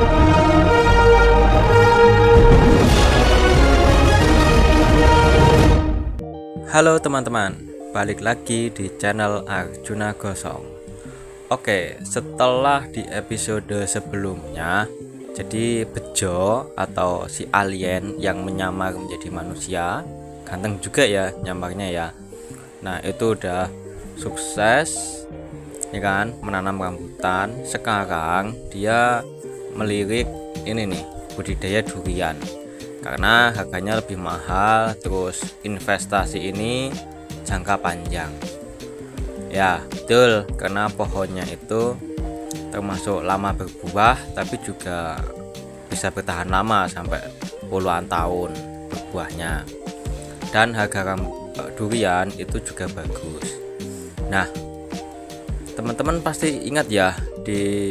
Halo teman-teman, balik lagi di channel Arjuna Gosong. Oke, setelah di episode sebelumnya, jadi Bejo atau si alien yang menyamar menjadi manusia, ganteng juga ya nyamarnya ya. Nah itu udah sukses ya kan, menanam rambutan. Sekarang dia melirik ini nih, budidaya durian karena harganya lebih mahal, terus investasi ini jangka panjang. Ya betul, karena pohonnya itu termasuk lama berbuah, tapi juga bisa bertahan lama sampai puluhan tahun berbuahnya. Dan harga durian itu juga bagus. Nah teman-teman pasti ingat ya di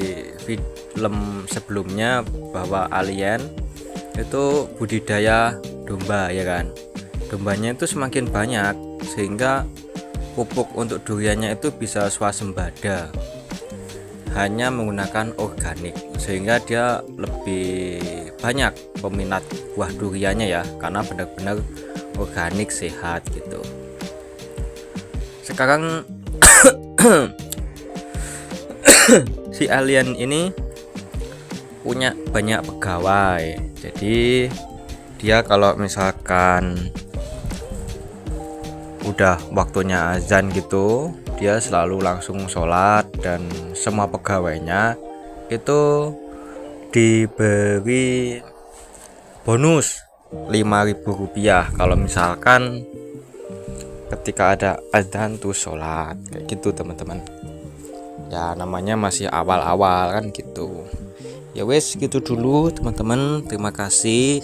film sebelumnya bahwa alien itu budidaya domba ya kan. Dombanya itu semakin banyak sehingga pupuk untuk duriannya itu bisa swasembada, hanya menggunakan organik, sehingga dia lebih banyak peminat buah duriannya ya, karena benar-benar organik sehat gitu. Sekarang si alien ini punya banyak pegawai, jadi dia kalau misalkan udah waktunya azan gitu, dia selalu langsung sholat, dan semua pegawainya itu diberi bonus Rp5.000 kalau misalkan ketika ada azan tuh sholat kayak gitu teman-teman. Ya namanya masih awal-awal kan gitu. Ya wes gitu dulu teman-teman, terima kasih,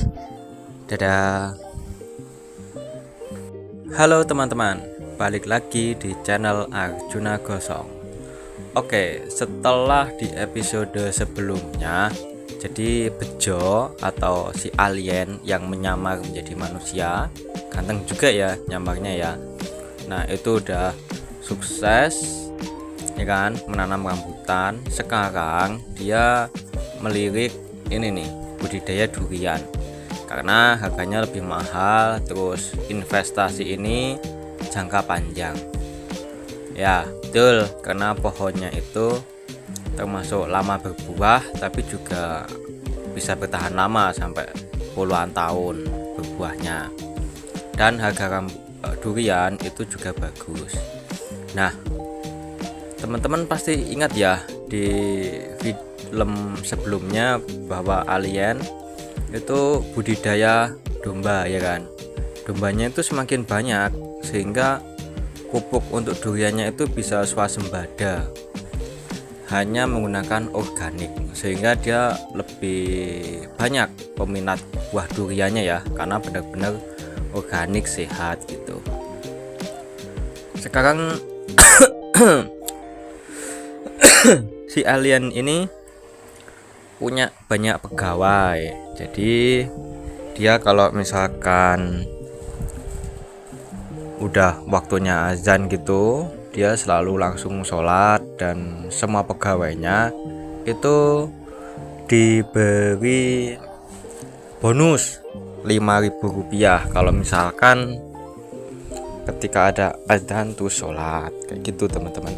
dadah. Halo teman-teman, balik lagi di channel Arjuna Gosong. Oke, setelah di episode sebelumnya, jadi Bejo atau si alien yang menyamar menjadi manusia, ganteng juga ya nyamarnya ya. Nah itu udah sukses ya kan, menanam rambutan. Sekarang dia melirik ini nih, budidaya durian karena harganya lebih mahal, terus investasi ini jangka panjang. Ya betul, karena pohonnya itu termasuk lama berbuah, tapi juga bisa bertahan lama sampai puluhan tahun berbuahnya. Dan harga durian itu juga bagus. Nah teman-teman pasti ingat ya di film sebelumnya bahwa alien itu budidaya domba ya kan. Dombanya itu semakin banyak sehingga pupuk untuk duriannya itu bisa swasembada, hanya menggunakan organik, sehingga dia lebih banyak peminat buah duriannya ya, karena benar-benar organik sehat gitu. Sekarang si alien ini punya banyak pegawai, jadi dia kalau misalkan udah waktunya azan gitu, dia selalu langsung sholat, dan semua pegawainya itu diberi bonus Rp5.000 kalau misalkan ketika ada azan tuh sholat kayak gitu teman-teman.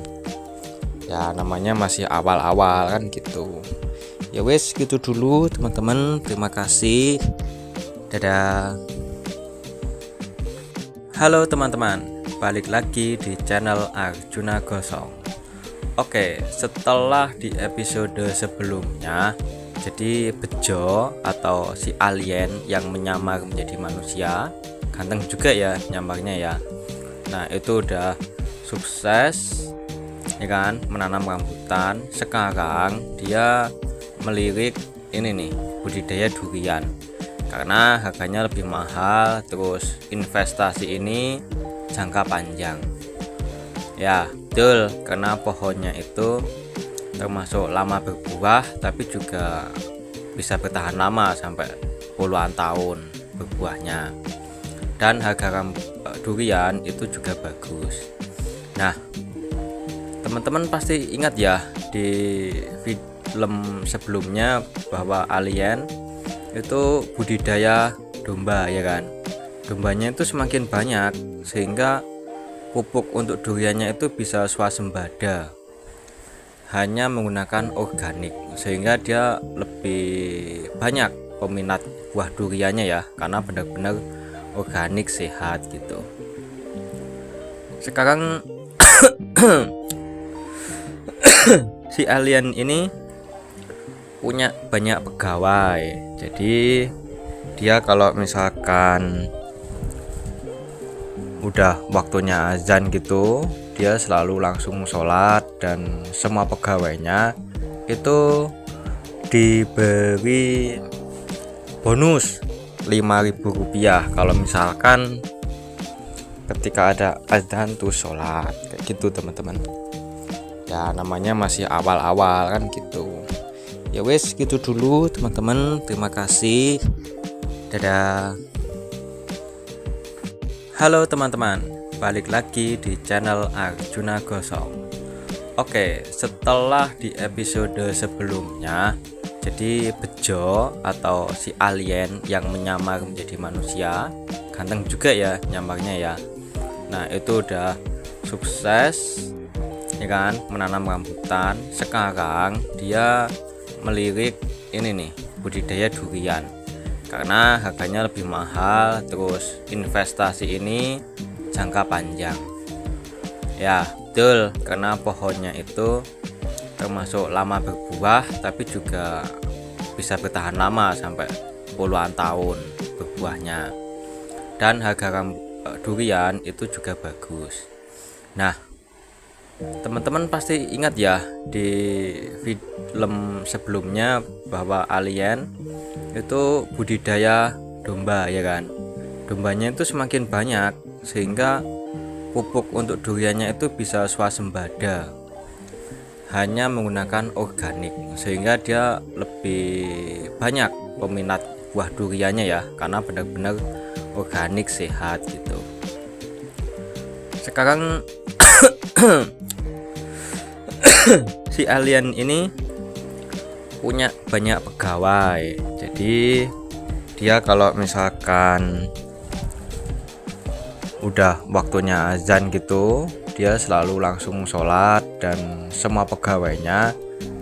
Ya namanya masih awal-awal kan gitu. Ya wes gitu dulu teman-teman, terima kasih, dadah. Halo teman-teman, balik lagi di channel Arjuna Gosong. Oke, setelah di episode sebelumnya, jadi Bejo atau si alien yang menyamar menjadi manusia, ganteng juga ya nyamarnya ya. Nah itu udah sukses ya kan, menanam rambutan. Sekarang dia melirik ini nih, budidaya durian karena harganya lebih mahal, terus investasi ini jangka panjang. Ya betul, karena pohonnya itu termasuk lama berbuah, tapi juga bisa bertahan lama sampai puluhan tahun berbuahnya. Dan harga durian itu juga bagus. Nah teman-teman pasti ingat ya di film sebelumnya bahwa alien itu budidaya domba ya kan. Dombanya itu semakin banyak sehingga pupuk untuk duriannya itu bisa swasembada, hanya menggunakan organik, sehingga dia lebih banyak peminat buah duriannya ya, karena benar-benar organik sehat gitu. Sekarang si alien ini punya banyak pegawai, jadi dia kalau misalkan udah waktunya azan gitu, dia selalu langsung sholat, dan semua pegawainya itu diberi bonus Rp5.000 kalau misalkan ketika ada azan tuh sholat kayak gitu teman-teman. Ya namanya masih awal-awal kan gitu. Ya wes gitu dulu teman-teman, terima kasih, dadah. Halo teman-teman, balik lagi di channel Arjuna Gosong. Oke, setelah di episode sebelumnya, jadi Bejo atau si alien yang menyamar menjadi manusia, ganteng juga ya nyamarnya ya. Nah itu udah sukses ya kan, menanam rambutan. Sekarang dia melirik ini nih, budidaya durian, karena harganya lebih mahal, terus investasi ini jangka panjang. Ya betul, karena pohonnya itu termasuk lama berbuah, tapi juga bisa bertahan lama sampai puluhan tahun berbuahnya. Dan harga durian itu juga bagus. Nah teman-teman pasti ingat ya di film sebelumnya bahwa alien itu budidaya domba ya kan. Dombanya itu semakin banyak sehingga pupuk untuk duriannya itu bisa swasembada, hanya menggunakan organik, sehingga dia lebih banyak peminat buah duriannya ya, karena benar-benar organik sehat gitu. Sekarang si alien ini punya banyak pegawai, jadi dia kalau misalkan udah waktunya azan gitu, dia selalu langsung sholat, dan semua pegawainya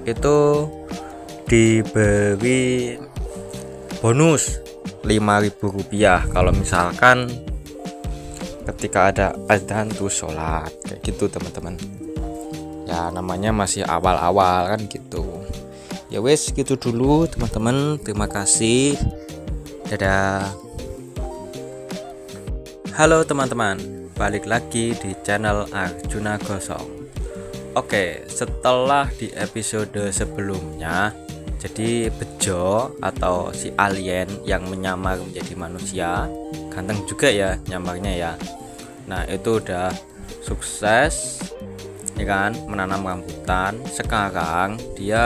itu diberi bonus Rp5.000 kalau misalkan ketika ada azan tuh sholat kayak gitu teman-teman. Ya namanya masih awal-awal kan gitu. Ya wes gitu dulu teman-teman, terima kasih, dadah. Halo teman-teman, balik lagi di channel Arjuna Gosong. Oke, setelah di episode sebelumnya, jadi Bejo atau si alien yang menyamar menjadi manusia, ganteng juga ya nyamarnya ya. Nah itu udah sukses ya kan, menanam rambutan. Sekarang dia